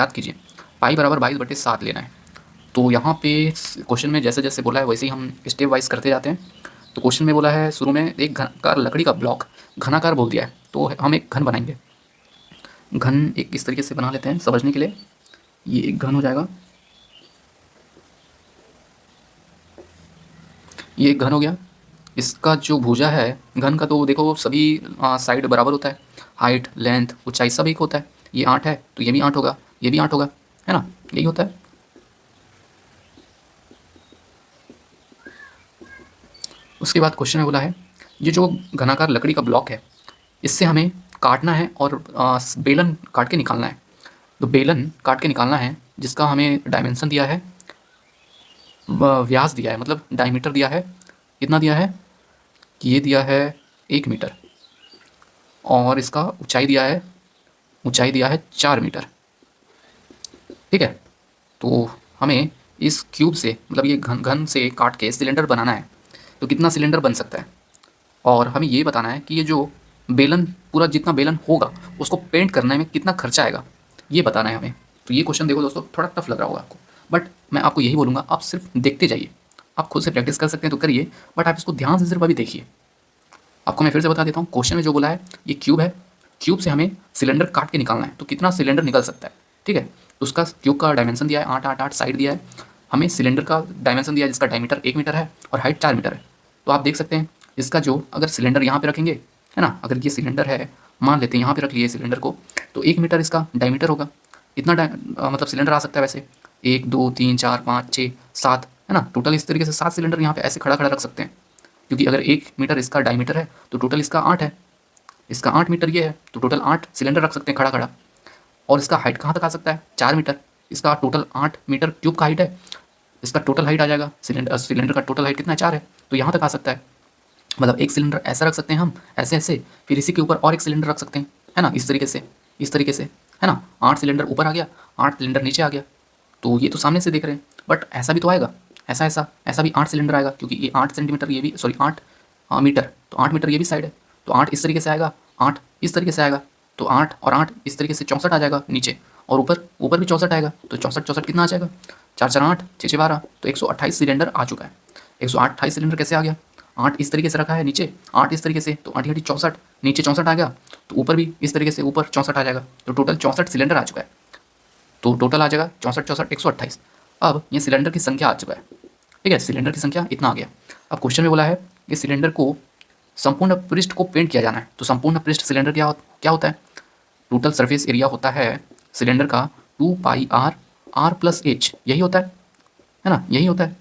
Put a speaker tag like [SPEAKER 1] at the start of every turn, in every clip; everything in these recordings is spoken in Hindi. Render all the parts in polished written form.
[SPEAKER 1] याद कीजिए, पाई बराबर 22/7 लेना है। तो यहाँ पे क्वेश्चन में जैसे जैसे बोला है वैसे ही हम स्टेप वाइज करते जाते हैं। तो क्वेश्चन में बोला है शुरू में एक घनाकार लकड़ी का ब्लॉक, घनाकार बोल दिया है तो हम एक घन बनाएंगे। घन एक इस तरीके से बना लेते हैं समझने के लिए। ये एक घन हो जाएगा, ये एक घन हो गया। इसका जो भुजा है घन का, तो देखो सभी साइड बराबर होता है, हाइट लेंथ ऊंचाई सब एक होता है। ये 8 है तो ये भी 8 होगा, ये भी 8 होगा, है ना, यही होता है। उसके बाद क्वेश्चन में बोला है ये जो घनाकार लकड़ी का ब्लॉक है इससे हमें काटना है और बेलन काट के निकालना है। तो बेलन काट के निकालना है जिसका हमें डायमेंशन दिया है, व्यास दिया है, मतलब डायमीटर दिया है। कितना दिया है कि ये दिया है 1 मीटर, और इसका ऊंचाई दिया है, ऊंचाई दिया है 4 मीटर। ठीक है, तो हमें इस क्यूब से मतलब ये घन घन से काट के सिलेंडर बनाना है। तो कितना सिलेंडर बन सकता है, और हमें ये बताना है कि ये जो बेलन पूरा जितना बेलन होगा उसको पेंट करने में कितना खर्चा आएगा, ये बताना है हमें। तो ये क्वेश्चन देखो दोस्तों थोड़ा टफ लग रहा होगा आपको, बट मैं आपको यही बोलूँगा आप सिर्फ देखते जाइए। आप खुद से प्रैक्टिस कर सकते हैं तो करिए, बट आप इसको ध्यान से सिर्फ अभी देखिए। आपको मैं फिर से बता देता हूँ, क्वेश्चन में जो बोला है ये क्यूब है, क्यूब से हमें सिलेंडर काट के निकालना है। तो कितना सिलेंडर निकल सकता है, ठीक है, तो उसका क्यूब का डायमेंशन दिया है 8 8 8 साइड दिया है। हमें सिलेंडर का डायमेंशन दिया है जिसका डायमीटर 1 मीटर है और हाइट 4 मीटर है। तो आप देख सकते हैं इसका जो अगर सिलेंडर यहाँ पे रखेंगे, है ना, अगर ये सिलेंडर है मान लेते हैं यहाँ पे रख लिए सिलेंडर को, तो 1 मीटर इसका डायमीटर होगा। इतना मतलब सिलेंडर आ सकता है वैसे, 1 2 3 4 5 6 7, है ना, टोटल इस तरीके से 7 सिलेंडर यहाँ पे ऐसे खड़ा खड़ा रख सकते हैं। क्योंकि अगर 1 मीटर इसका डायमीटर है तो टोटल इसका 8 है, इसका 8 मीटर ये है, तो टोटल 8 सिलेंडर रख सकते हैं खड़ा खड़ा। और इसका हाइट कहाँ तक आ सकता है 4 मीटर, इसका टोटल 8 मीटर क्यूब का हाइट है, इसका टोटल हाइट आ जाएगा, सिलेंडर का टोटल हाइट कितना है 4 है, तो यहाँ तक आ सकता है। मतलब एक सिलेंडर ऐसा रख सकते हैं हम, ऐसे ऐसे, फिर इसी के ऊपर और एक सिलेंडर रख सकते हैं, है ना, इस तरीके से, इस तरीके से, है ना। 8 सिलेंडर ऊपर आ गया, 8 सिलेंडर नीचे आ गया। तो ये तो सामने से देख रहे हैं, बट ऐसा भी तो आएगा, ऐसा ऐसा ऐसा भी 8 सिलेंडर आएगा, क्योंकि ये 8 सेंटीमीटर, ये भी सॉरी 8 मीटर, तो 8 मीटर ये भी साइड है, तो 8 इस तरीके से आएगा, 8 इस तरीके से आएगा, तो 8 और 8 इस तरीके से 64 आ जाएगा नीचे, और ऊपर ऊपर भी 64 आएगा, तो 64 64 कितना आ जाएगा, 4 4 8 6 6 12, तो 128 सिलेंडर आ चुका है। 128 सिलेंडर कैसे आ गया, 8 इस तरीके से रखा है नीचे, 8 इस तरीके से, तो 8 8 64, नीचे 64 आ गया, तो ऊपर भी इस तरीके से ऊपर 64 आ जाएगा, तो टोटल 64 सिलेंडर आ चुका है। तो टोटल आ जाएगा 64 64 128। अब ये सिलेंडर की संख्या आ चुका है, ठीक है, सिलेंडर की संख्या इतना आ गया। अब क्वेश्चन में बोला है कि सिलेंडर को संपूर्ण पृष्ठ को पेंट किया जाना है। तो संपूर्ण पृष्ठ सिलेंडर क्या होता है, टोटल सरफेस एरिया होता है सिलेंडर का 2 पाई r प्लस h, यही होता है ना, यही होता है।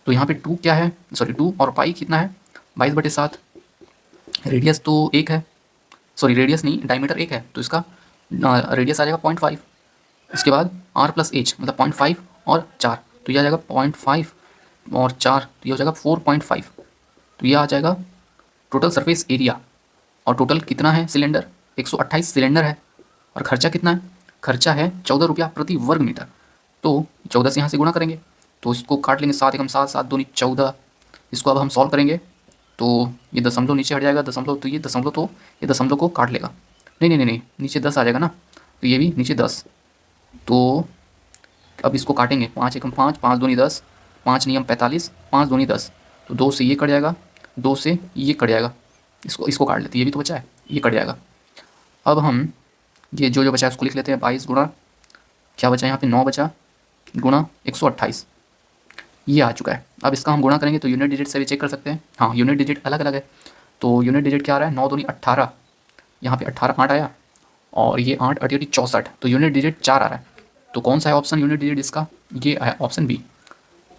[SPEAKER 1] तो यहाँ पे 2 क्या है, सॉरी 2 और पाई कितना है 22/7, रेडियस तो 1 है, सॉरी रेडियस नहीं डायमीटर 1 है, तो इसका रेडियस आ जाएगा 0.5। इसके बाद r प्लस h मतलब 0.5 और 4, तो ये आ जाएगा 0.5 और 4, तो ये हो जाएगा 4.5। तो ये आ जाएगा टोटल सरफेस एरिया। और टोटल कितना है सिलेंडर, 128 सिलेंडर है, और खर्चा कितना है, खर्चा है 14 रुपया प्रति वर्ग मीटर। तो 14 से यहाँ से गुणा करेंगे, तो इसको काट लेंगे, 7 एकम 7 7 दूनी 14। इसको अब हम सॉल्व करेंगे तो ये दशमलव नीचे हट जाएगा, दशमलव, तो ये दशमलव, तो ये दशमलव को काट लेगा, नहीं नहीं नहीं नहीं, नीचे 10 आ जाएगा ना, तो ये भी नीचे 10। तो अब इसको काटेंगे, 5 एकम 5 5 दूनी 10, 5 नियम 45, 5 दूनी 10, तो 2 से ये कट जाएगा, 2 से ये कट जाएगा, इसको काट लेते, ये भी तो बचा है, ये कट जाएगा। अब हम ये जो बचा है उसको लिख लेते हैं, 22 गुणा क्या बचा यहाँ पे 9 बचा, गुणा 128, ये आ चुका है। अब इसका हम गुणा करेंगे तो यूनिट डिजिट से भी चेक कर सकते हैं, हाँ यूनिट डिजिट अलग अलग है। तो यूनिट डिजिट क्या आ रहा है, 9 दूनी 18, यहाँ पे 18 8 आया, और ये 8 8 64, तो यूनिट डिजिट 4 आ रहा है। तो कौन सा है ऑप्शन यूनिट डिजिट इसका, ये है ऑप्शन बी।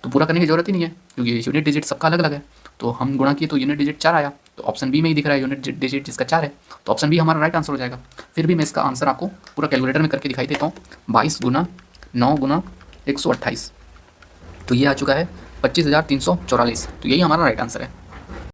[SPEAKER 1] तो पूरा करने की जरूरत ही नहीं है क्योंकि यूनिट डिजिट सबका अलग अलग है। तो हम गुणा किए तो यूनिट डिजिट 4 आया, तो ऑप्शन बी में ही दिख रहा है यूनिट डिजिट जिसका 4 है, तो ऑप्शन बी हमारा राइट आंसर हो जाएगा। फिर भी मैं इसका आंसर आपको पूरा कैलकुलेटर में करके दिखाई देता हूँ, 22 गुना 9 गुना 128, तो ये आ चुका है 25,344, तो यही हमारा राइट आंसर है।